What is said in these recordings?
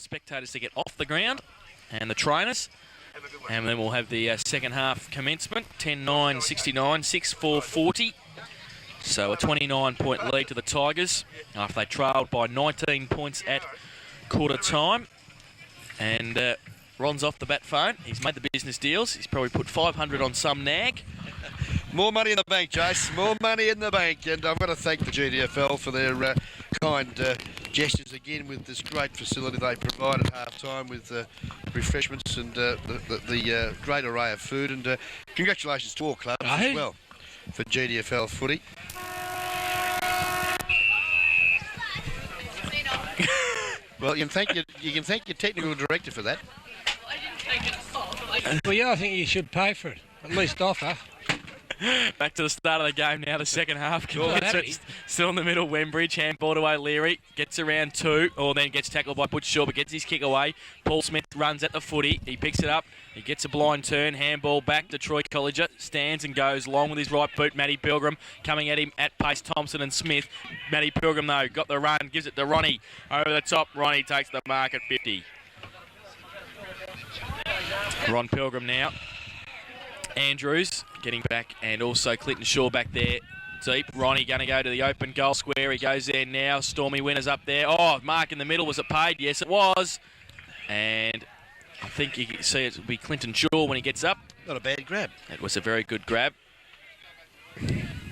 spectators to get off the ground and the trainers. And then we'll have the second half commencement. 10-9, 69, 6-4, 40. So a 29-point lead to the Tigers after they trailed by 19 points at quarter time. And Ron's off the bat phone. He's made the business deals. He's probably put 500 on some nag. More money in the bank, Jace. More money in the bank. And I've got to thank the GDFL for their kind gestures again with this great facility they provide at half-time with refreshments and the great array of food. And congratulations to all clubs as well for GDFL footy. Well, you can thank your technical director for that. Well, yeah, I think you should pay for it. At least offer. Back to the start of the game now, the second half. Still in the middle, Wembridge, handball to O'Leary, gets around two, or then gets tackled by Butch Shaw, but gets his kick away. Paul Smith runs at the footy, he picks it up, he gets a blind turn, handball back to Troy Colliger, stands and goes long with his right boot. Matty Pilgrim coming at him at pace, Thompson and Smith. Matty Pilgrim, though, got the run, gives it to Ronnie. Over the top, Ronnie takes the mark at 50. Ron Pilgrim now. Andrews getting back, and also Clinton Shaw back there deep. Ronnie going to go to the open goal square. He goes there now. Stormy Winners up there. Oh, mark in the middle. Was it paid? Yes, it was. And I think you can see it will be Clinton Shaw when he gets up. Not a bad grab. It was a very good grab.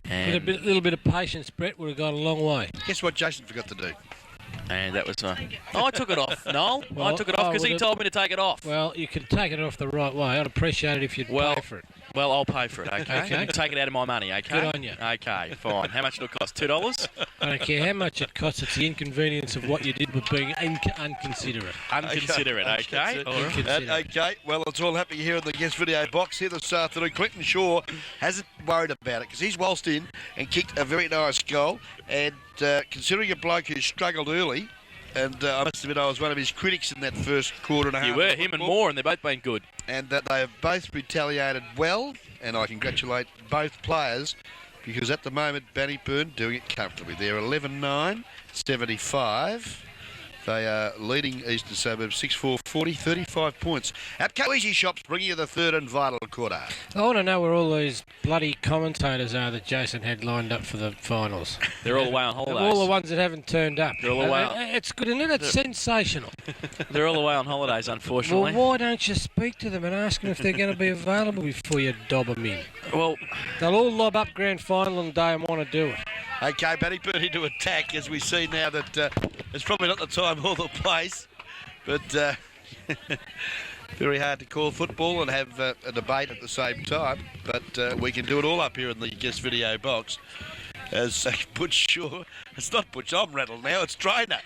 And With a little bit of patience, Brett would have gone a long way. Guess what Jason forgot to do? And that was... I took it off, Noel. I took it off because he told me to take it off. Well, you can take it off the right way. I'd appreciate it if you'd pay for it. Well, I'll pay for it, okay? Okay. You can take it out of my money, okay? Good on you. Okay, fine. How much did it cost? $2? I don't care how much it costs. It's the inconvenience of what you did with being unconsiderate. Unconsiderate, okay? All right. Okay, well, it's all happening here in the guest video box here this afternoon. Clinton Shaw hasn't worried about it because he's waltzed in and kicked a very nice goal. And considering a bloke who struggled early, and I must admit I was one of his critics in that first quarter and a half. You were, him and Moore, and they've both been good. And that they have both retaliated well, and I congratulate both players because at the moment, Bannockburn doing it comfortably. They're 11-9, 75. They are leading Eastern Suburbs 6-4, 40, 35 points. APCO Easy Shops bringing you the third and vital quarter. I want to know where all these bloody commentators are that Jason had lined up for the finals. They're all away on holidays. All the ones that haven't turned up. They're all away. It's good, isn't it? It's sensational. They're all away on holidays, unfortunately. Well, why don't you speak to them and ask them if they're going to be available before you dob them in? Well, they'll all lob up grand final on the day and want to do it. Okay, Bannockburn into attack as we see now that it's probably not the time or the place, but very hard to call football and have a debate at the same time. But we can do it all up here in the guest video box. As Butch Shaw, it's not Butch, I'm rattled now, it's Drainer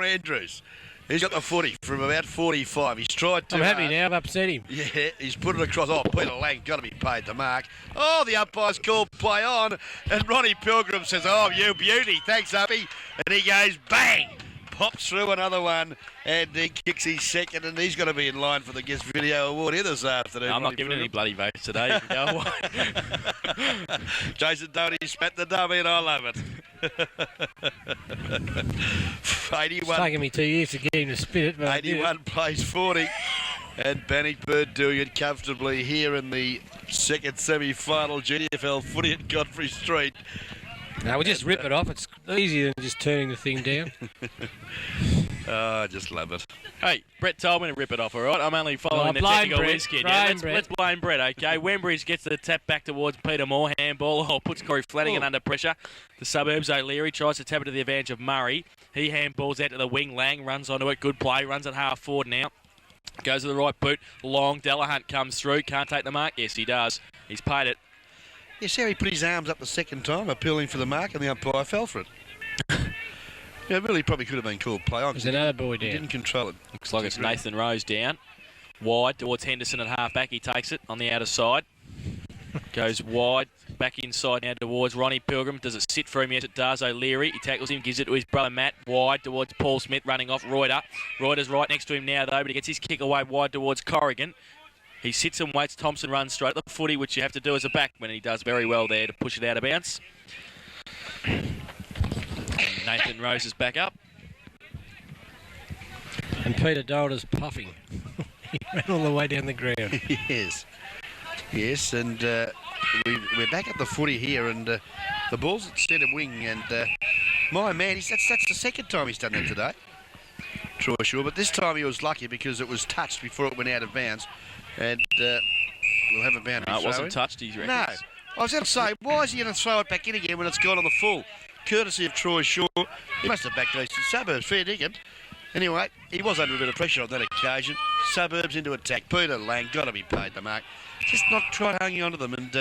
Andrews. He's got the footy from about 45. He's tried to. I'm happy now. I've upset him. Yeah, he's put it across. Oh, Peter Lang got to be paid the mark. Oh, the umpire's called play on. And Ronnie Pilgrim says, oh, you beauty. Thanks, Uppy. And he goes, bang. Pops through another one. And he kicks his second. And he's going to be in line for the Guest Video Award here this afternoon. No, I'm not giving any bloody votes today. You can go away. Jason Doty spat the dummy and I love it. 81. It's taken me 2 years to get him to spit it. But 81 plays 40. And Bannockburn doing it comfortably here in the second semi-final GDFL footy at Godfrey Street. No, we'll just rip it off. It's easier than just turning the thing down. Oh, I just love it. Hey, Brett told me to rip it off, all right? I'm only following the technical whiz kid. Yeah, let's blame Brett, okay? Wembridge gets the tap back towards Peter Moore. Handball, puts Corey Flanagan under pressure. The Suburbs, O'Leary tries to tap it to the advantage of Murray. He handballs out to the wing. Lang runs onto it. Good play. Runs at half forward now. Goes to the right boot. Long. Delahunt comes through. Can't take the mark. Yes, he does. He's paid it. Yes, how he put his arms up the second time, appealing for the mark, and the umpire fell for it. Yeah, it really probably could have been called play on. There's another boy down. He didn't control it. Looks like it's Nathan Rose down. Wide towards Henderson at half-back. He takes it on the outer side. Goes wide. Back inside now towards Ronnie Pilgrim. Does it sit for him? Yes, it does. O'Leary. He tackles him, gives it to his brother Matt. Wide towards Paul Smith, running off Reuter. Reuter's right next to him now, though, but he gets his kick away wide towards Corrigan. He sits and waits. Thompson runs straight at the footy, which you have to do as a back when he does very well there to push it out of bounds. Nathan Rose is back up. And Peter Dolder's puffing. He ran all the way down the ground. Yes. Yes, and we're back at the footy here, and the ball's at centre wing, and my man, that's the second time he's done that today, Troy Shaw, but this time he was lucky because it was touched before it went out of bounds, and we'll have a boundary. No, it wasn't touched, he reckons. No. I was going to say, why is he going to throw it back in again when it's gone on the full? Courtesy of Troy Shaw. He must have backed Eastern Suburbs, fair dinkum. Anyway, he was under a bit of pressure on that occasion. Suburbs into attack. Peter Lang, got to be paid the mark. Just not try hanging on to them. And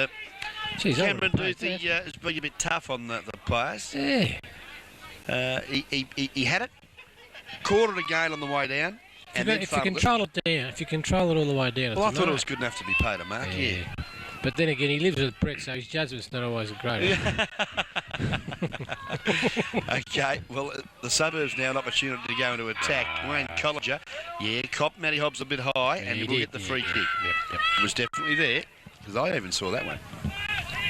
Cameron Duthie has been a bit tough on the players. Yeah. He had it, caught it again on the way down. If you control it down, if you control it all the way down, well, I thought it was good enough to be paid a mark, yeah. But then again, he lives with Brett, so his judgment's not always great. Okay, well, the Suburbs now an opportunity to go into attack. Wayne Colliger, copped Matty Hobbs a bit high, and he will get the free kick. Yep. It was definitely there, because I even saw that one.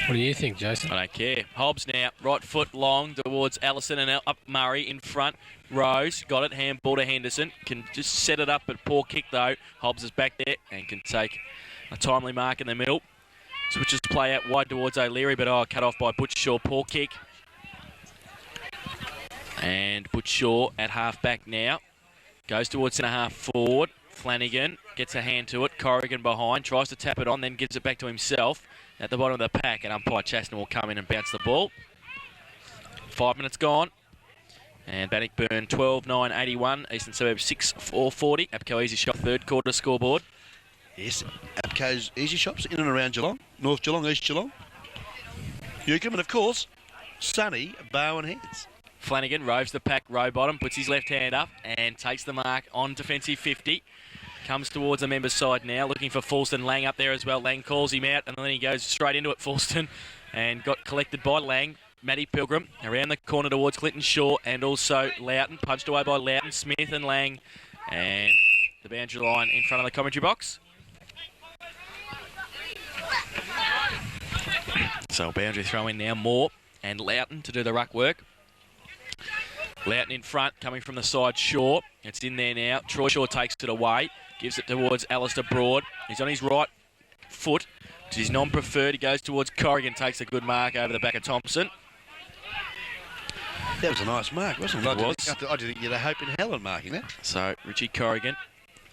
What do you think, Jason? I don't care. Hobbs now, right foot long towards Allison and up Murray in front. Rose, got it, handball to Henderson. Can just set it up, but poor kick though. Hobbs is back there and can take a timely mark in the middle. Switches play out wide towards O'Leary, but cut off by Butch Shaw. Poor kick. And Butch Shaw at half back now. Goes towards centre half forward. Flanagan gets a hand to it. Corrigan behind. Tries to tap it on, then gives it back to himself at the bottom of the pack. And umpire Chaston will come in and bounce the ball. 5 minutes gone. And Bannockburn 12-9-81. Eastern Suburbs 6-4-40. APCO Easy Shop third quarter scoreboard. Yes, APCO's Easy Shops in and around Geelong. North Geelong, East Geelong. Newcombe, and of course, Sonny Bowen Hands. Flanagan roves the pack, row bottom, puts his left hand up and takes the mark on defensive 50. Comes towards the member's side now, looking for Fulston. Lang up there as well. Lang calls him out and then he goes straight into it, Fulston, and got collected by Lang. Matty Pilgrim around the corner towards Clinton Shaw and also Loughton, punched away by Loughton, Smith and Lang, and the boundary line in front of the commentary box. So boundary throw in now, Moore and Loughton to do the ruck work. Loughton in front, coming from the side, Shaw. It's in there now. Troy Shaw takes it away, gives it towards Alistair Broad. He's on his right foot, which is non-preferred. He goes towards Corrigan, takes a good mark over the back of Thompson. That was a nice mark, wasn't it? It was. I didn't think you had a hope in hell in marking that. So Richie Corrigan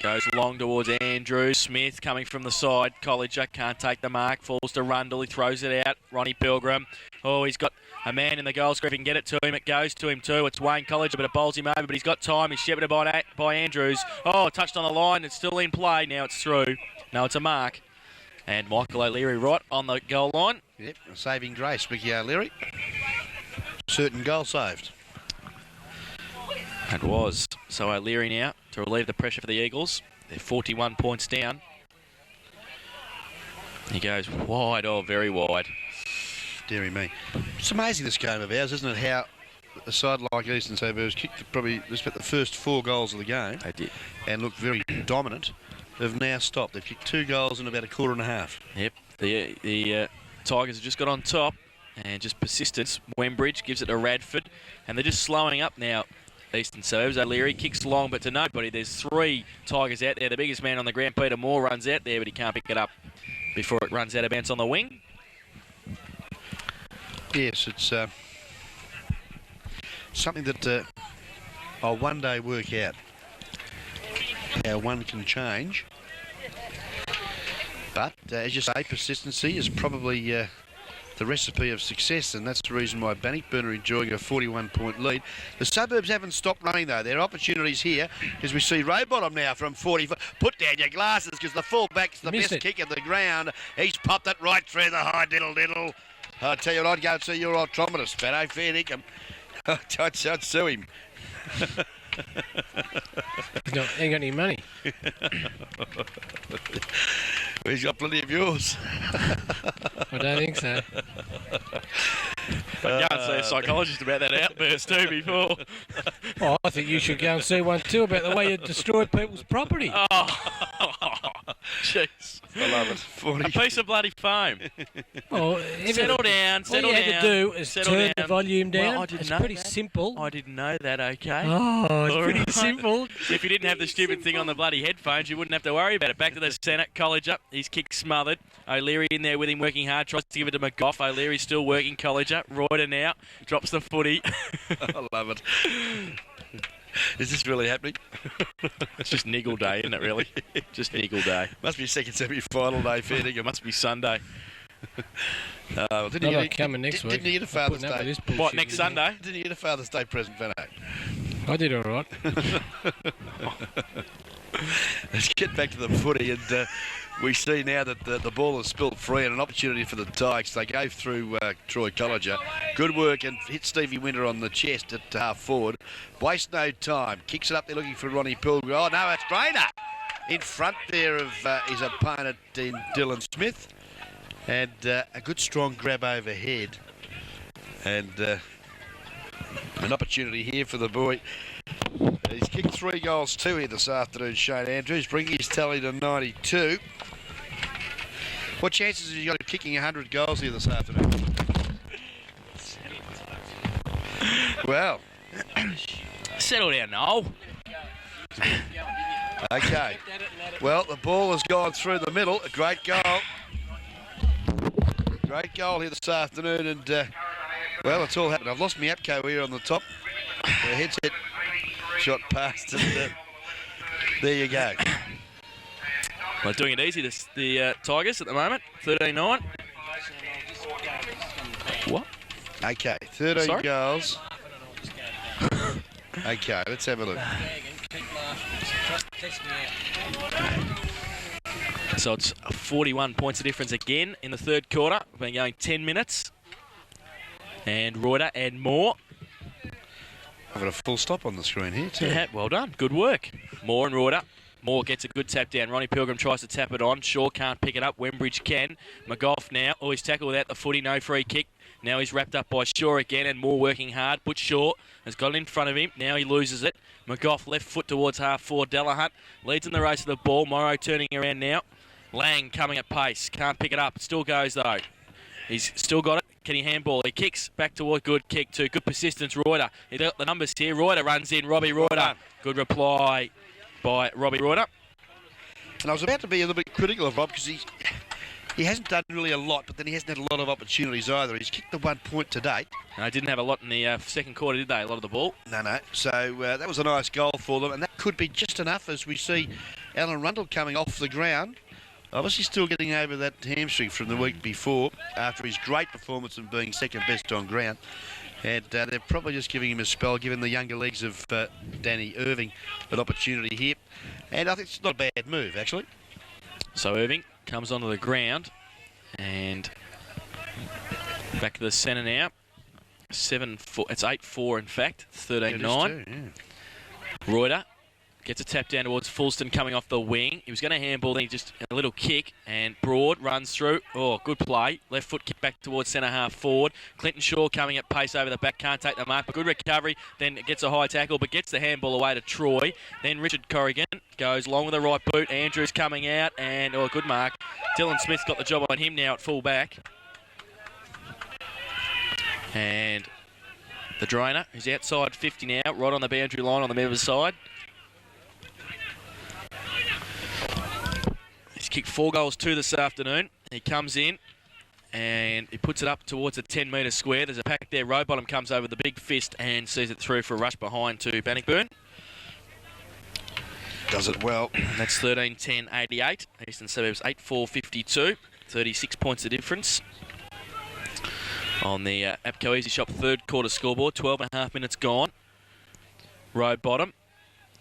goes long towards Andrew. Smith coming from the side. Colliger can't take the mark. Falls to Rundle. He throws it out. Ronnie Pilgrim. Oh, he's got a man in the goal square. If he can get it to him, it goes to him too. It's Wayne Colliger, but it bowls him over. But he's got time. He's shepherded by Andrews. Oh, touched on the line. It's still in play. Now it's through. No, it's a mark. And Michael O'Leary right on the goal line. Yep, a saving grace, Mickey O'Leary. Certain goal saved. It was. So O'Leary now to relieve the pressure for the Eagles. They're 41 points down. He goes wide, very wide. Deary me. It's amazing this game of ours, isn't it? How a side like Eastern Suburbs kicked probably just about the first 4 goals of the game. They did. And looked very dominant. They've now stopped. They've kicked 2 goals in about a quarter and a half. Yep. The Tigers have just got on top and just persistence. Wembridge gives it to Radford. And they're just slowing up now. Eastern Suburbs. O'Leary kicks long, but to nobody. There's 3 Tigers out there. The biggest man on the ground, Peter Moore, runs out there, but he can't pick it up before it runs out of bounds on the wing. Yes, it's something that I'll one day work out how one can change. But as you say, persistency is probably the recipe of success, and that's the reason why Bannockburn are enjoying a 41-point lead. The Suburbs haven't stopped running, though. There are opportunities here, as we see Rowbottom now from 45. Put down your glasses, because the full-back's the best kick of the ground. He's popped it right through the high diddle-diddle. I tell you what, I'd go and see your optometrist, Sparrow. Fair dinkum. I'd sue him. He ain't got any money. He's got plenty of yours. I don't think so. I can't see a psychologist about that outburst too before. Oh, I think you should go and see one too about the way you destroyed people's property. Oh. Jeez. I love it. 40. A piece of bloody foam. Oh, Settle down, settle all you down. had to do is settle turn the down. volume down. Well, I didn't it's know pretty that. simple. I didn't know that, okay. Oh, it's All pretty right. simple. If you didn't have the stupid thing on the bloody headphones, you wouldn't have to worry about it. Back to the centre, Colliger. His kick smothered. O'Leary in there with him working hard. Tries to give it to McGough. O'Leary's still working. Colliger. Reuter now. Drops the footy. I love it. Is this really happening? It's just niggle day, isn't it, really? Just niggle day. Must be second semi-final day, fair It must be Sunday. Didn't Not you like coming next week. Didn't you get a Father's Putting up with Day? this bullshit, What, next didn't you? Sunday? Didn't you get a Father's Day present, Vanno? I did all right. Let's get back to the footy, and we see now that the ball is spilt free and an opportunity for the Tigers. They go through Troy Colliger. Good work, and hit Stevie Winter on the chest at half forward. Waste no time. Kicks it up there looking for Ronnie Pilgrim. Oh, no, it's Rayner in front there of his opponent in Dylan Smith. And a good strong grab overhead. And an opportunity here for the boy. He's kicked 3 goals too here this afternoon, Shane Andrews, bringing his tally to 92. What chances have you got of kicking 100 goals here this afternoon? Well, Settle down, Noel. okay. Well, the ball has gone through the middle. A great goal. Great goal here this afternoon, and well, it's all happened. I've lost my Apco here on the top. The headset shot past, and there you go. Well, doing it easy, the Tigers at the moment. 13-9. What? Okay, 13 Sorry? goals. Okay, let's have a look. So it's 41 points of difference again in the third quarter. We've been going 10 minutes. And Reuter and Moore. I've got a full stop on the screen here too. Yeah, well done. Good work. Moore and Reuter. Moore gets a good tap down. Ronnie Pilgrim tries to tap it on. Shaw can't pick it up. Wembridge can. McGough now. Oh, he's tackled without the footy. No free kick. Now he's wrapped up by Shaw again, and Moore working hard. Butch Shaw has got it in front of him. Now he loses it. McGough left foot towards half forward. Delahunt leads in the race of the ball. Morrow turning around now. Lang coming at pace. Can't pick it up. Still goes though. He's still got it. Can he handball? He kicks back toward good kick too. Good persistence, Reuter. He got the numbers here. Reuter runs in. Robbie Reuter. Good reply by Robbie Reuter. And I was about to be a little bit critical of Rob because he hasn't done really a lot, but then he hasn't had a lot of opportunities either. He's kicked the 1 point to date. I didn't have a lot in the second quarter, did they? A lot of the ball. No. So that was a nice goal for them, and that could be just enough as we see Alan Rundle coming off the ground. Obviously still getting over that hamstring from the week before after his great performance and being second best on ground. And they're probably just giving him a spell, giving the younger legs of Danny Irving an opportunity here. And I think it's not a bad move, actually. So Irving comes onto the ground and back to the centre now. 7-4. It's 8-4 in fact. 13-9. Reuter gets a tap down towards Fulston coming off the wing. He was going to handball, then he just a little kick, and Broad runs through. Oh, good play. Left foot kick back towards centre half forward. Clinton Shaw coming at pace over the back, can't take the mark, but good recovery. Then gets a high tackle, but gets the handball away to Troy. Then Richard Corrigan goes long with the right boot. Andrews coming out, and good mark. Dylan Smith's got the job on him now at full back. And the drainer is outside 50 now, right on the boundary line on the members' side. He's kicked 4 goals too this afternoon. He comes in and he puts it up towards the 10-metre square. There's a pack there. Rowbottom comes over the big fist and sees it through for a rush behind to Bannockburn. Does it well. That's 13-10-88. Eastern Suburbs 8-4-52. 36 points of difference. On the APCO Easy Shop third quarter scoreboard. 12.5 minutes gone. Rowbottom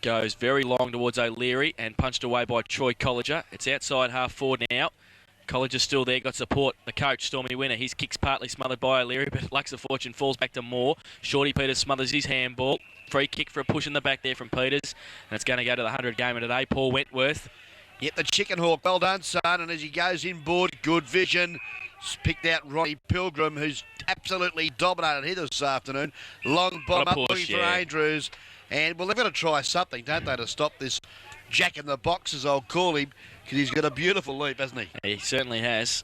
goes very long towards O'Leary and punched away by Troy Colliger. It's outside half forward now. Colliger's still there, got support. The coach, Stormy Winner, his kick's partly smothered by O'Leary, but Lux of Fortune falls back to Moore. Shorty Peters smothers his handball. Free kick for a push in the back there from Peters. And it's going to go to the 100 gamer today. Paul Wentworth. Yep, the chicken hawk. Well done, son. And as he goes inboard, good vision. Picked out Ronnie Pilgrim, who's absolutely dominated here this afternoon. Long bottom up, push, looking for Andrews. And, well, they've got to try something, don't they, to stop this Jack in the Box, as I'll call him, because he's got a beautiful leap, hasn't he? He certainly has.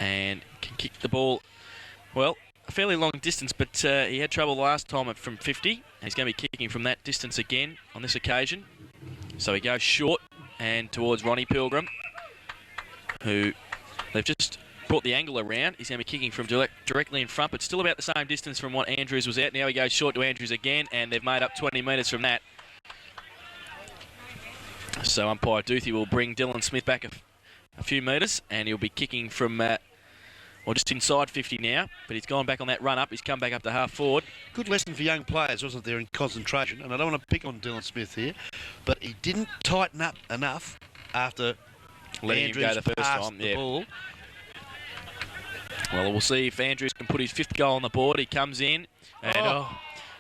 And can kick the ball, well, a fairly long distance, but he had trouble last time from 50. He's going to be kicking from that distance again on this occasion. So he goes short and towards Ronnie Pilgrim, who they've just brought the angle around. He's going to be kicking from directly in front, but still about the same distance from what Andrews was at. Now he goes short to Andrews again, and they've made up 20 metres from that. So umpire Duthie will bring Dylan Smith back a few metres, and he'll be kicking from, well, just inside 50 now, but he's gone back on that run up. He's come back up to half forward. Good lesson for young players, wasn't there, in concentration? And I don't want to pick on Dylan Smith here, but he didn't tighten up enough after Letting Andrews him go the first passed time. the ball. Well, we'll see if Andrews can put his 5th goal on the board. He comes in, and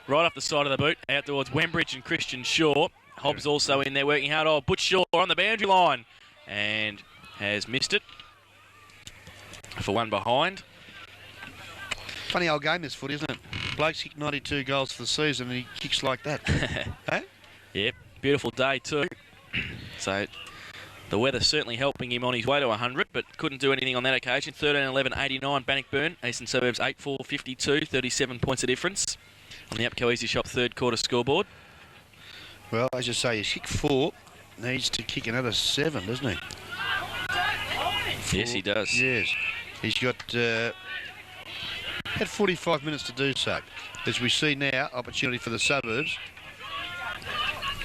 right off the side of the boot, out towards Wembridge and Christian Shaw. Hobbs also in there working hard. Oh, Butch Shaw on the boundary line, and has missed it for one behind. Funny old game, this footy, isn't it? Bloke's kicked 92 goals for the season, and he kicks like that. Hey? Yep, beautiful day too. So the weather certainly helping him on his way to 100, but couldn't do anything on that occasion. 13-11-89, Bannockburn. Eastern Suburbs 8-4-52, 37 points of difference on the Upco Easy Shop third quarter scoreboard. Well, as you say, he's kicked 4. Needs to kick another 7, doesn't he? Yes, he does. Yes. He's got had 45 minutes to do so. As we see now, opportunity for the Suburbs.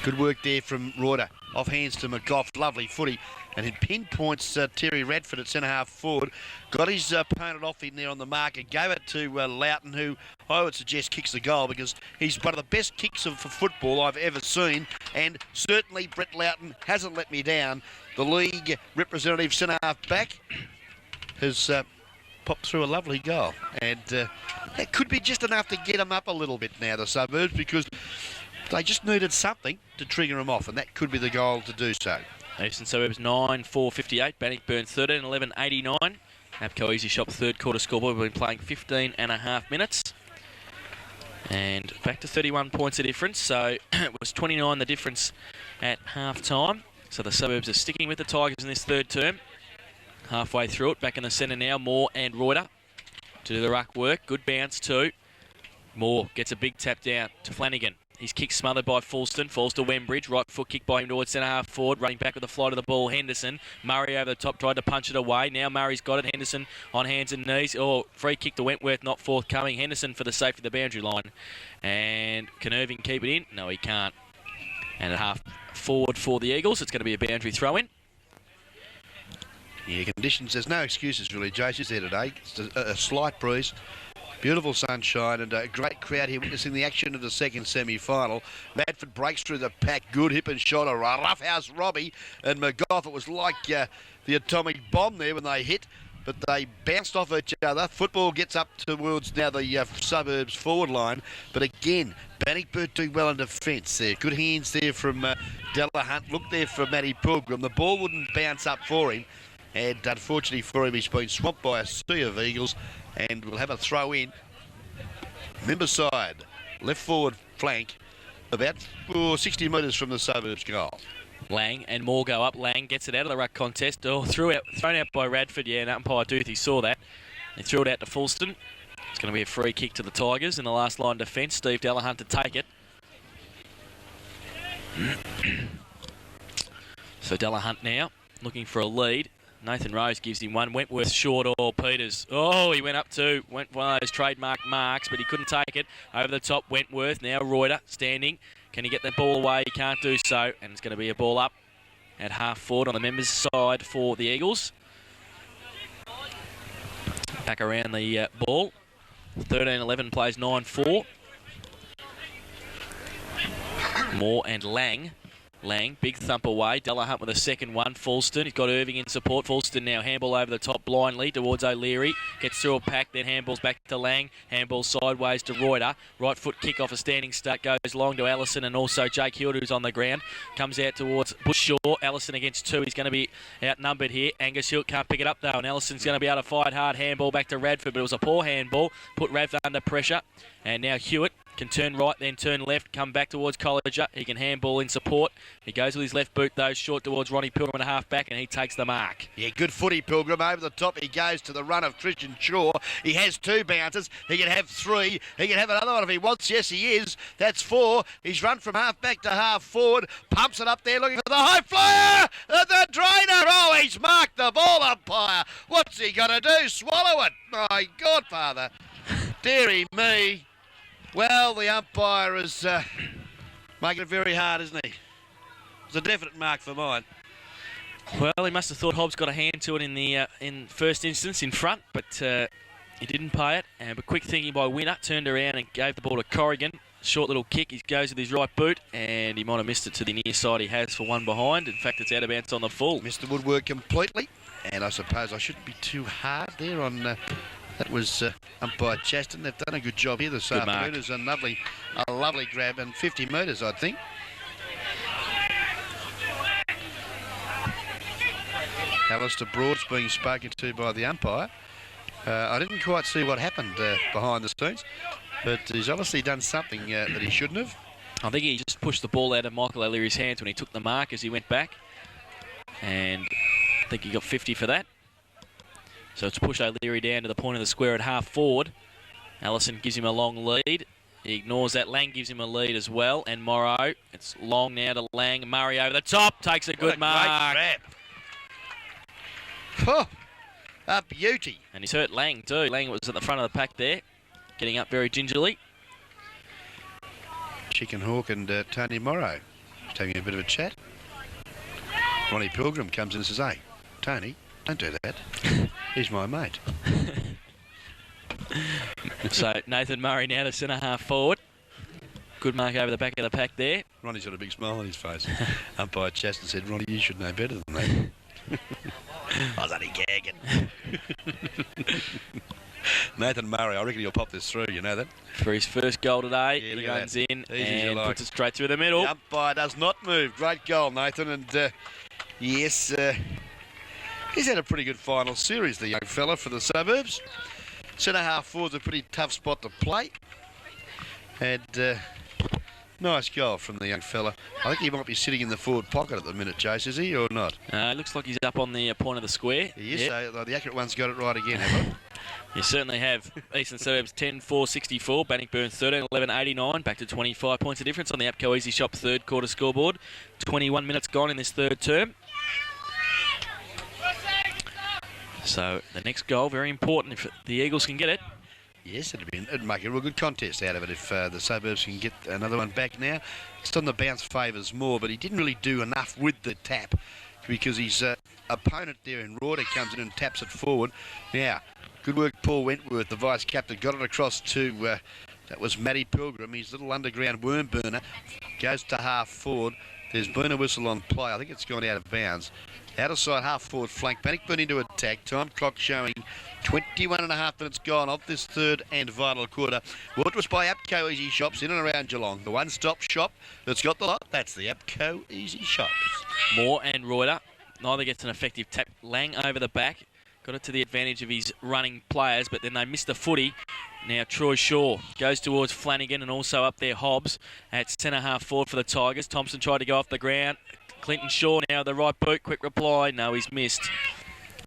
Good work there from Reuter. Off hands to McGough. Lovely footy. And it pinpoints Terry Radford at centre-half forward. Got his opponent off in there on the mark and gave it to Loughton, who I would suggest kicks the goal because he's one of the best kicks for football I've ever seen. And certainly Brett Loughton hasn't let me down. The league representative centre-half back has popped through a lovely goal. And that could be just enough to get them up a little bit now, the Suburbs, because they just needed something to trigger them off, and that could be the goal to do so. Eastern Suburbs 9-4-58, Bannockburn 13-11-89. Upco Easy Shop third quarter scoreboard. We've been playing 15.5 minutes. And back to 31 points of difference. So it was 29 the difference at half time. So the Suburbs are sticking with the Tigers in this third term. Halfway through it, back in the centre now, Moore and Reuter to do the ruck work. Good bounce too. Moore gets a big tap down to Flanagan. His kick smothered by Fulston. Falls to Wembridge. Right foot kick by him towards centre-half forward. Running back with the flight of the ball, Henderson. Murray over the top, tried to punch it away. Now Murray's got it. Henderson on hands and knees. Oh, free kick to Wentworth, not forthcoming. Henderson for the safety of the boundary line. And can Irving keep it in? No, he can't. And at half forward for the Eagles, it's going to be a boundary throw-in. Yeah, conditions, there's no excuses really, Jace, is there today? It's a slight breeze. Beautiful sunshine and a great crowd here witnessing the action of the second semi-final. Madford breaks through the pack. Good hip and shot. A roughhouse Robbie. And McGough, it was like the atomic bomb there when they hit. But they bounced off each other. Football gets up towards now the Suburbs forward line. But again, Bannockburn doing well in defence there. Good hands there from Della Hunt. Look there for Matty Pilgrim. The ball wouldn't bounce up for him. And unfortunately for him, he's been swamped by a sea of Eagles. And we'll have a throw in. Member side, left forward flank, about 60 metres from the Suburbs goal. Lang and Moore go up. Lang gets it out of the ruck contest. Oh, thrown out by Radford. Yeah, and umpire Duthie saw that. He threw it out to Fulston. It's going to be a free kick to the Tigers in the last line defence. Steve Delahunt to take it. So Delahunt now looking for a lead. Nathan Rose gives him one. Wentworth short or Peters. Oh, he went up to one of those trademark marks, but he couldn't take it. Over the top, Wentworth. Now Reuter standing. Can he get that ball away? He can't do so. And it's going to be a ball up at half forward on the members' side for the Eagles. Back around the ball. 13-11 plays 9-4. Moore and Lang. Lang, big thump away. Delahunt with a second one. Fulston, he's got Irving in support. Fulston now handball over the top blindly towards O'Leary. Gets through a pack, then handballs back to Lang. Handball sideways to Reuter. Right foot kick off a standing start. Goes long to Allison and also Jake Hill, who's on the ground. Comes out towards Bush Shaw. Allison against two. He's going to be outnumbered here. Angus Hill can't pick it up though. And Allison's going to be able to fight hard. Handball back to Radford, but it was a poor handball. Put Radford under pressure. And now Hewitt Can turn right, then turn left, come back towards Colliger. He can handball in support. He goes with his left boot, though, short towards Ronnie Pilgrim and a half back, and he takes the mark. Yeah, good footy, Pilgrim. Over the top, he goes to the run of Christian Shaw. He has 2 bounces. He can have 3. He can have another one if he wants. Yes, he is. That's 4. He's run from half back to half forward. Pumps it up there, looking for the high flyer. The drainer. Oh, he's marked the ball, umpire. What's he got to do? Swallow it. My Godfather. Dearie me. Well, the umpire is making it very hard, isn't he? It's a definite mark for mine. Well, he must have thought Hobbs got a hand to it in the in first instance in front, but he didn't pay it. But quick thinking by Winner, turned around and gave the ball to Corrigan. Short little kick. He goes with his right boot, and he might have missed it to the near side. He has for one behind. In fact, it's out of bounds on the full. Missed the woodwork completely, and I suppose I shouldn't be too hard there on. That was umpire Chaston. They've done a good job here this afternoon. It's a lovely grab, and 50 metres, I think. Alistair Broad's being spoken to by the umpire. I didn't quite see what happened behind the scenes, but he's obviously done something that he shouldn't have. I think he just pushed the ball out of Michael O'Leary's hands when he took the mark as he went back, and I think he got 50 for that. So it's pushed O'Leary down to the point of the square at half forward. Allison gives him a long lead. He ignores that. Lang gives him a lead as well. And Morrow, it's long now to Lang. Murray over the top, takes a good mark. Great grab. A beauty. And he's hurt Lang too. Lang was at the front of the pack there, getting up very gingerly. Chicken Hawk and Tony Morrow taking a bit of a chat. Ronnie Pilgrim comes in and says, "Hey, Tony, don't do that. He's my mate." So Nathan Murray now to centre half forward. Good mark over the back of the pack there. Ronnie's got a big smile on his face. Umpire Chaston said, "Ronnie, you should know better than that." I was only gagging. Nathan Murray, I reckon he'll pop this through, you know that? For his first goal today, Yeah, he runs in and like. puts it straight through the middle. The umpire does not move. Great goal, Nathan. And yes, he's had a pretty good final series, the young fella, for the Suburbs. Centre half forward's a pretty tough spot to play. And nice goal from the young fella. I think he might be sitting in the forward pocket at the minute, Jace, is he, or not? It looks like he's up on the point of the square. He is, Yep. so the accurate one's got it right again, have I? You certainly have. Eastern Suburbs 10-4-64, Bannockburn 13-11-89, back to 25 points of difference on the APCO Easy Shop third quarter scoreboard. 21 minutes gone in this third term. So the next goal, very important if the Eagles can get it. Yes, it'd make a real good contest out of it if the Suburbs can get another one back now. Just on the bounce favours more, but he didn't really do enough with the tap because his opponent there in Rorter comes in and taps it forward. Now, good work, Paul Wentworth, the vice-captain, got it across to, that was Matty Pilgrim, his little underground worm burner, goes to half forward. There's been a whistle on play. I think it's gone out of bounds. Out of sight, half forward flank. Bannockburn into attack. Time clock showing 21.5 minutes gone of this third and final quarter. Brought to us by APCO Easy Shops in and around Geelong. The one-stop shop that's got the lot. That's the APCO Easy Shops. Moore and Reuter. Neither gets an effective tap. Lang over the back. Got it to the advantage of his running players, but then they missed the footy. Now Troy Shaw goes towards Flanagan and also up there Hobbs at centre half forward for the Tigers. Thompson tried to go off the ground. Clinton Shaw now the right boot. Quick reply. No, he's missed.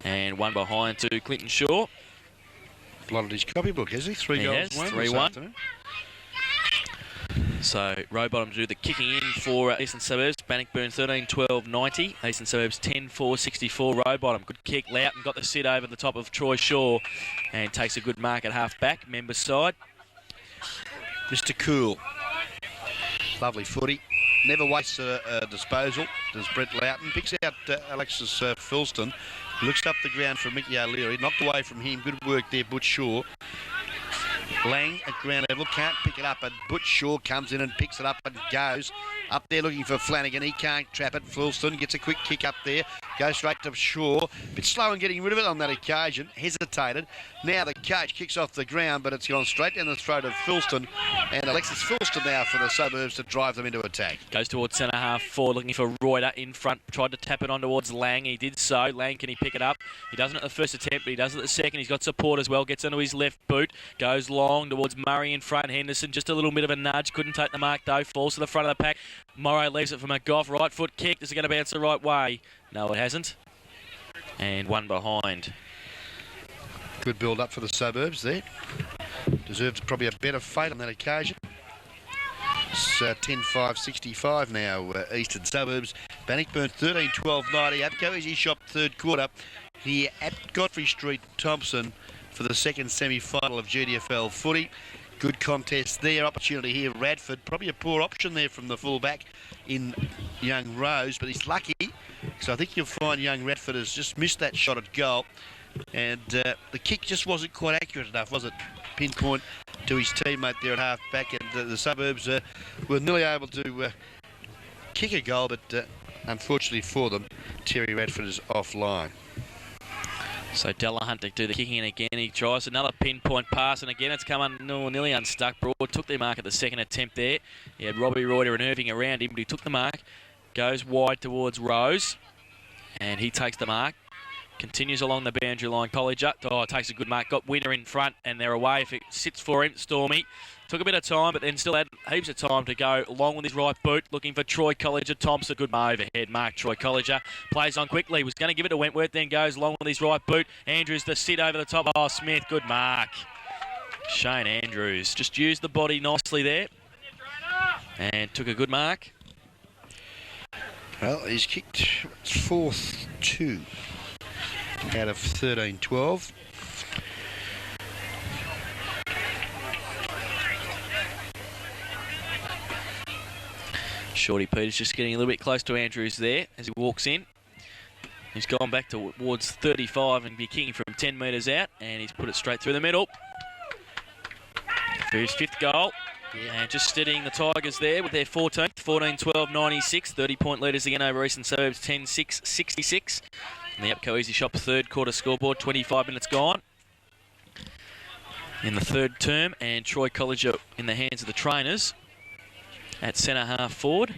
And one behind to Clinton Shaw. Blotted his copybook, has he? Three goals. He has, 3-1. So Rowbottom do the kicking in for Eastern Suburbs. Bannockburn 13-12-90. Eastern Suburbs 10-4-64. Rowbottom. Good kick. Loughton got the sit over the top of Troy Shaw and takes a good mark at half back. Members side. Mr. Cool. Lovely footy. Never wastes a disposal, does Brett Loughton. Picks out Alexis Filston. Looks up the ground for Mickey O'Leary. Knocked away from him. Good work there, Butch Shaw. Lang at ground level. Can't pick it up, and Butch Shaw comes in and picks it up and goes. Up there looking for Flanagan. He can't trap it. Fulston gets a quick kick up there. Goes straight to Shaw. Bit slow in getting rid of it on that occasion. Hesitated. Now the coach kicks off the ground, but it's gone straight down the throat of Fulston. And Alexis Fulston now for the Suburbs to drive them into attack. Goes towards centre half forward, looking for Reuter in front. Tried to tap it on towards Lang. He did so. Lang, can he pick it up? He doesn't at the first attempt, but he does at the second. He's got support as well. Gets into his left boot. Goes long towards Murray in front. Henderson, just a little bit of a nudge. Couldn't take the mark though. Falls to the front of the pack. Morrow leaves it for McGough. Right foot kick. Is it going to bounce the right way? No, it hasn't. And one behind. Good build up for the Suburbs there. Deserved probably a better fate on that occasion. It's 10-5-65 now, Eastern Suburbs. Bannockburn 13-12-90. Apco Easy Shop third quarter here at Godfrey Street, Thompson for the second semi-final of GDFL footy. Good contest there. Opportunity here, Radford. Probably a poor option there from the fullback in young Rose, but he's lucky. So I think you'll find young Radford has just missed that shot at goal. And the kick just wasn't quite accurate enough, was it? Pinpoint to his teammate there at half-back. And the Suburbs were nearly able to kick a goal, but unfortunately for them, Terry Radford is offline. So Delahunt to do the kicking again. He tries another pinpoint pass, and again it's come nearly unstuck. Broad took their mark at the second attempt there. He had Robbie Reuter and Irving around him, but he took the mark. Goes wide towards Rose, and he takes the mark. Continues along the boundary line. Colliger, takes a good mark. Got Winter in front, and they're away. If it sits for him, Stormy. Took a bit of time, but then still had heaps of time to go along with his right boot. Looking for Troy Colliger. Thompson, good overhead mark. Troy Colliger plays on quickly. Was going to give it to Wentworth, then goes along with his right boot. Andrews the sit over the top. Oh, Smith, good mark. Shane Andrews just used the body nicely there and took a good mark. Well, he's kicked 4-2 out of 13-12. Shorty Peters just getting a little bit close to Andrews there as he walks in. He's gone back towards 35 and be kicking from 10 metres out, and he's put it straight through the middle for his fifth goal. Yeah. And just steadying the Tigers there with their 14th, 14-12-96, 30-point leaders again over Eastern Suburbs, 10-6-66. And the Upco Easy Shop third quarter scoreboard, 25 minutes gone in the third term, and Troy Colliger in the hands of the trainers at centre half forward.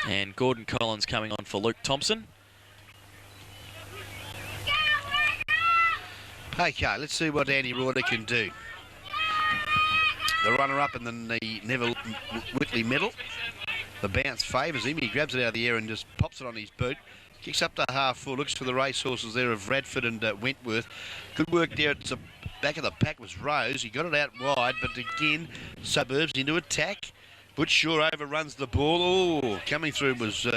And Gordon Collins coming on for Luke Thompson. Okay, let's see what Andy Reuter can do. The runner-up and then the Neville Whitley medal. The bounce favours him. He grabs it out of the air and just pops it on his boot. Kicks up to half full. Looks for the racehorses there of Radford and Wentworth. Good work there at the back of the pack was Rose. He got it out wide, but again, Suburbs into attack. Butch Shaw overruns the ball. Oh, coming through was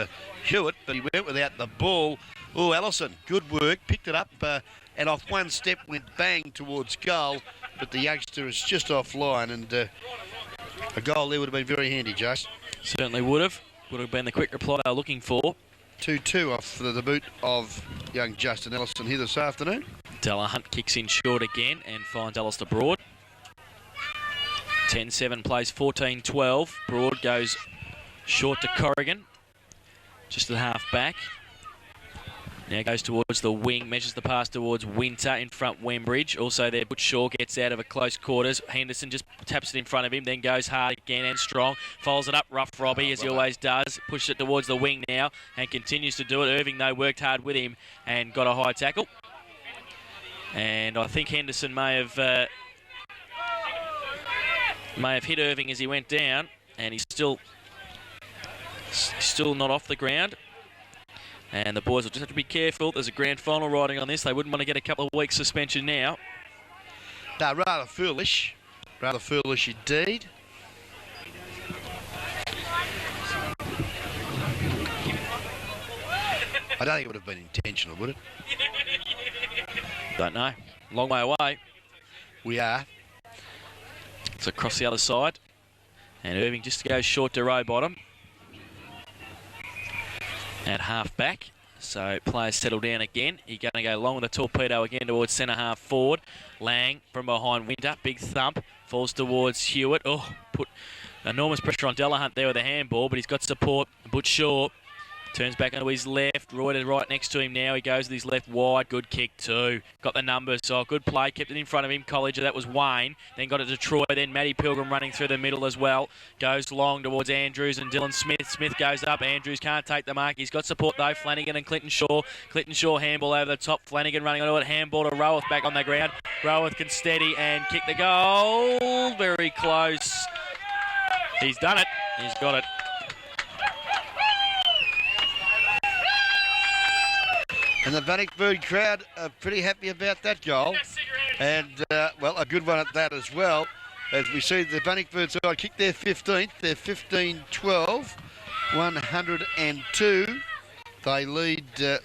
Hewitt, but he went without the ball. Oh, Allison, good work. Picked it up and off one step went bang towards goal, but the youngster is just offline, and a goal there would have been very handy, Jace. Certainly would have. Would have been the quick reply they were looking for. 2-2 off the boot of young Justin Ellison here this afternoon. Delahunt kicks in short again and finds Alistair Broad. 10-7 plays 14-12. Broad goes short to Corrigan, just at half back. Now goes towards the wing, measures the pass towards Winter in front Wembridge. Also there, Butch Shaw gets out of a close quarters. Henderson just taps it in front of him, then goes hard again and strong. Folds it up, rough Robbie, as he always does. Pushes it towards the wing now and continues to do it. Irving, though, worked hard with him and got a high tackle. And I think Henderson may have hit Irving as he went down, and he's still not off the ground. And the boys will just have to be careful. There's a grand final riding on this. They wouldn't want to get a couple of weeks suspension now. No, rather foolish. Rather foolish indeed. I don't think it would have been intentional, would it? Don't know. Long way away. We are. It's across the other side. And Irving just goes short to row bottom. At half back. So players settle down again. He's going to go long with a torpedo again towards centre half forward. Lang from behind Winter. Big thump. Falls towards Hewitt. Oh, put enormous pressure on Delahunt there with a handball, but he's got support. Butch Shaw turns back onto his left. Reuter right next to him now. He goes with his left wide. Good kick too. Got the numbers. So good play. Kept it in front of him. Colliger. That was Wayne. Then got it to Troy. Then Matty Pilgrim running through the middle as well. Goes long towards Andrews and Dylan Smith. Smith goes up. Andrews can't take the mark. He's got support though. Flanagan and Clinton Shaw. Clinton Shaw handball over the top. Flanagan running onto it. Handball to Roworth back on the ground. Roworth can steady and kick the goal. Very close. He's done it. He's got it. And the Bannockburn crowd are pretty happy about that goal. And, well, a good one at that as well. As we see the Bannockburn side kick their 15th. They're 15-12, 102. They lead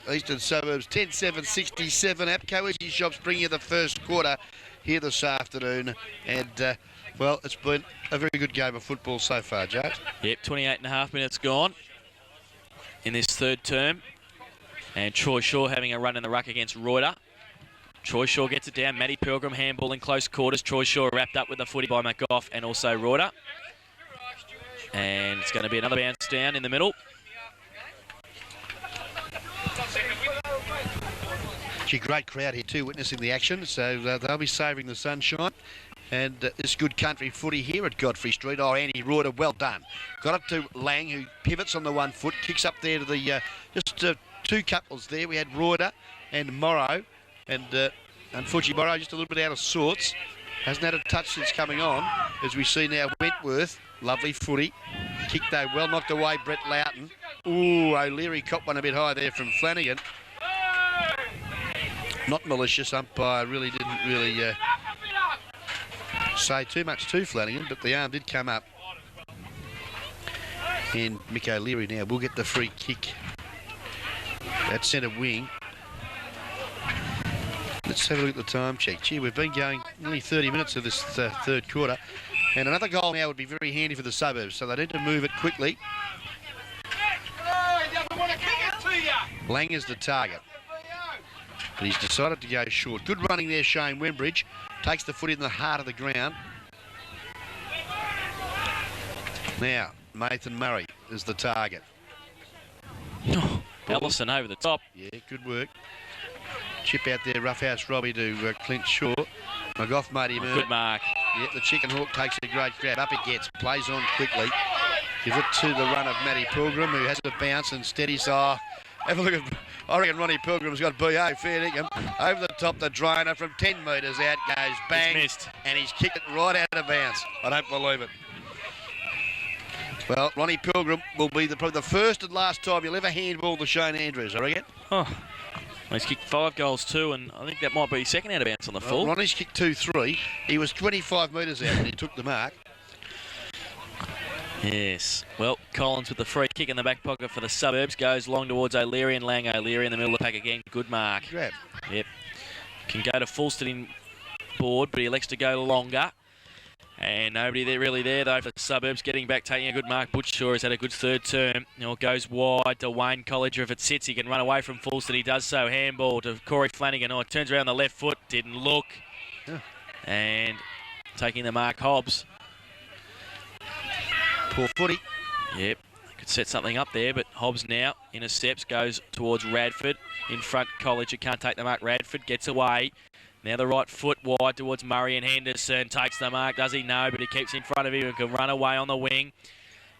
Eastern Suburbs 10-7-67. APCO Easy Shops bring you the first quarter here this afternoon. And, well, it's been a very good game of football so far, James. Yep, 28 and a half minutes gone in this third term. And Troy Shaw having a run in the ruck against Reuter. Troy Shaw gets it down. Matty Pilgrim handball in close quarters. Troy Shaw wrapped up with the footy by McGough and also Reuter. And it's going to be another bounce down in the middle. Gee, great crowd here too, witnessing the action. So they'll be savouring the sunshine. And this good country footy here at Godfrey Street. Oh, Andy Reuter, well done. Got it to Lang, who pivots on the 1 foot, kicks up there to the two couples there. We had Reuter and Morrow, and unfortunately Morrow just a little bit out of sorts. Hasn't had a touch since coming on. As we see now, Wentworth, lovely footy. Kicked though, well knocked away, Brett Loughton. Ooh, O'Leary copped one a bit high there from Flanagan. Not malicious, umpire really didn't say too much to Flanagan, but the arm did come up. And Mick O'Leary now will get the free kick at centre wing. Let's have a look at the time check. Gee, we've been going nearly 30 minutes of this third quarter. And another goal now would be very handy for the Suburbs, so they need to move it quickly. Lang is the target, but he's decided to go short. Good running there, Shane Wembridge. Takes the foot in the heart of the ground. Now, Nathan Murray is the target. Oh, Ellison over the top. Yeah, good work. Chip out there, Roughhouse Robbie to Clint Shaw. McGough made him earn. Good mark. Yeah, the Chicken Hawk takes a great grab. Up it gets, plays on quickly. Give it to the run of Matty Pilgrim, who has a bounce and steadies. Oh, have a look at, I reckon Ronnie Pilgrim's got BA, fair dinkum. Over the top, the drainer from 10 metres out goes, bang. It's missed. And he's kicked it right out of bounds. I don't believe it. Well, Ronnie Pilgrim will be probably the first and last time you'll ever handball the Shane Andrews, I reckon. Oh, he's kicked 5 goals too, and I think that might be his second out of bounds on the full. Ronnie's kicked 2-3. He was 25 metres out when he took the mark. Yes. Well, Collins with the free kick in the back pocket for the Suburbs. Goes long towards O'Leary and Lang. O'Leary in the middle of the pack again. Good mark. Grab. Yep. Can go to Fulston in board, but he elects to go longer. And nobody there really there, though, for the Suburbs. Getting back, taking a good mark. Butch Shaw has had a good third term. Goes wide to Wayne Colliger. If it sits, he can run away from Fulston. He does so. Handball to Corey Flanagan. Oh, it turns around the left foot. Didn't look. Yeah. And taking the mark, Hobbs. Poor footy. Yep, could set something up there, but Hobbs now intercepts, goes towards Radford. In front, Colliger can't take the mark. Radford gets away. Now the right foot wide towards Murray, and Henderson takes the mark. Does he? No, but he keeps in front of him and can run away on the wing.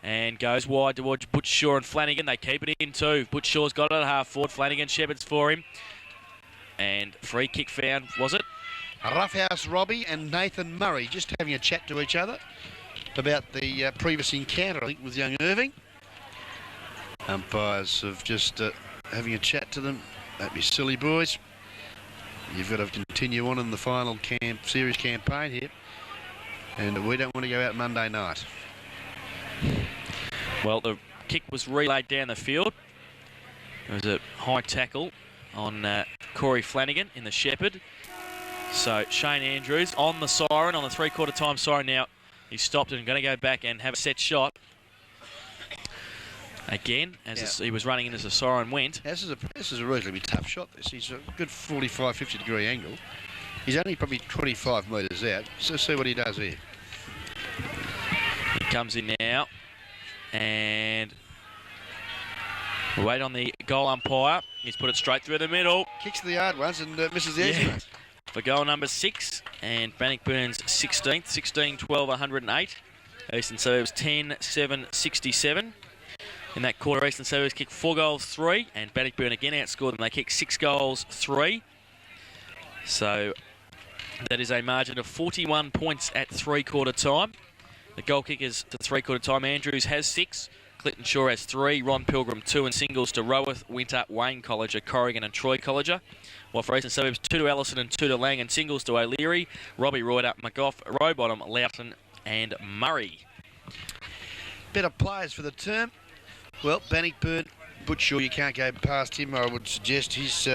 And goes wide towards Butch Shaw and Flanagan. They keep it in too. Butch Shaw's got it at half forward. Flanagan shepherds for him. And free kick found, was it? Roughhouse Robbie and Nathan Murray just having a chat to each other about the previous encounter, I think, with young Irving. Umpires have just having a chat to them. Don't be silly, boys. You've got to continue on in the final series campaign here. And we don't want to go out Monday night. Well, the kick was relayed down the field. There was a high tackle on Corey Flanagan in the Shepherd. So Shane Andrews on the siren, on the three-quarter time siren now. He's stopped and going to go back and have a set shot. again, as he was running in as the siren went. This is a reasonably tough shot. He's a good 45, 50 degree angle. He's only probably 25 metres out. So see what he does here. He comes in now, and wait on the goal umpire. He's put it straight through the middle. Kicks the hard ones and misses the easy ones. For goal number 6, and Bannockburn's 16th, 16-12, 108. Eastern Suburbs 10-7, 67. In that quarter, Eastern Suburbs kicked 4 goals, 3, and Bannockburn again outscored them. They kicked 6 goals, 3. So that is a margin of 41 points at three-quarter time. The goal kickers to three-quarter time, Andrews has 6. Clinton Shaw has 3, Ron Pilgrim 2, and singles to Roworth, Winter, Wayne Colleger, Corrigan and Troy Colleger. While for Eastern Suburbs, 2 to Allison and 2 to Lang, and singles to O'Leary, Robbie Reuter, McGough, Rowbottom, Loughton and Murray. Better players for the term. Well, Bannockburn, Butchshaw, you can't go past him. I would suggest he's...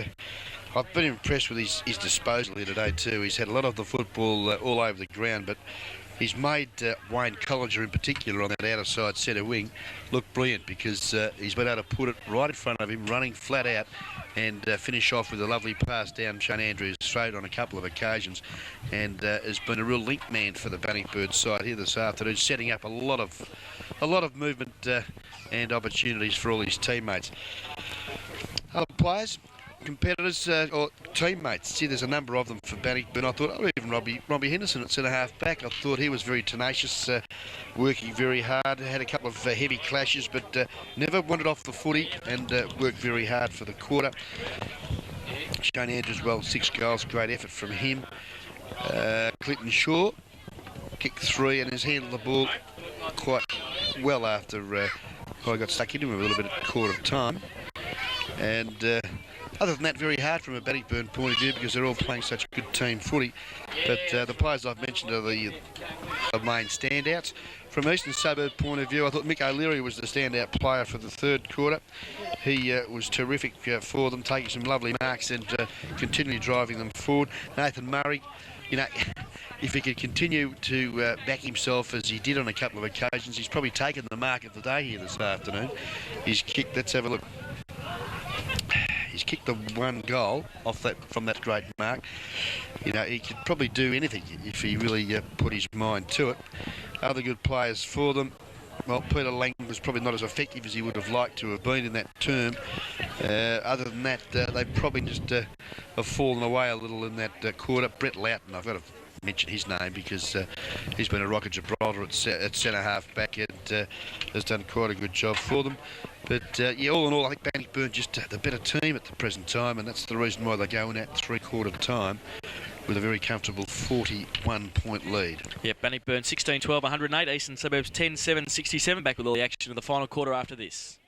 I've been impressed with his disposal here today too. He's had a lot of the football all over the ground, but he's made Wayne Colleger in particular on that outer side centre wing look brilliant, because he's been able to put it right in front of him, running flat out, and finish off with a lovely pass down Shane Andrews' throat on a couple of occasions, and has been a real link man for the Bannockburn side here this afternoon, setting up a lot of movement and opportunities for all his teammates. Other players, competitors or teammates. See, there's a number of them for Bannockburn. I thought, even Robbie Henderson at centre-half back, I thought he was very tenacious, working very hard. Had a couple of heavy clashes, but never wanted off the footy, and worked very hard for the quarter. Shane Andrews, well, 6 goals, great effort from him. Clinton Shaw kicked 3 and has handled the ball quite well after I got stuck into him a little bit at quarter time. And other than that, very hard from a Bannockburn point of view, because they're all playing such good team footy. But the players I've mentioned are the main standouts. From Eastern Suburb point of view, I thought Mick O'Leary was the standout player for the third quarter. He was terrific for them, taking some lovely marks and continually driving them forward. Nathan Murray, you know, if he could continue to back himself as he did on a couple of occasions, he's probably taken the mark of the day here this afternoon. He's kicked, let's have a look. He's kicked the 1 goal off from that great mark. You know, he could probably do anything if he really put his mind to it. Other good players for them. Well, Peter Lang was probably not as effective as he would have liked to have been in that term. Other than that, they probably just have fallen away a little in that quarter. Brett Loughton, I've got to mention his name because he's been a rock at Gibraltar at centre-half back and has done quite a good job for them. But, yeah, all in all, I think Bannockburn just the better team at the present time, and that's the reason why they're going at three-quarter time with a very comfortable 41-point lead. Yeah, Bannockburn 16-12, 108. Eastern Suburbs 10-7, 67. Back with all the action of the final quarter after this.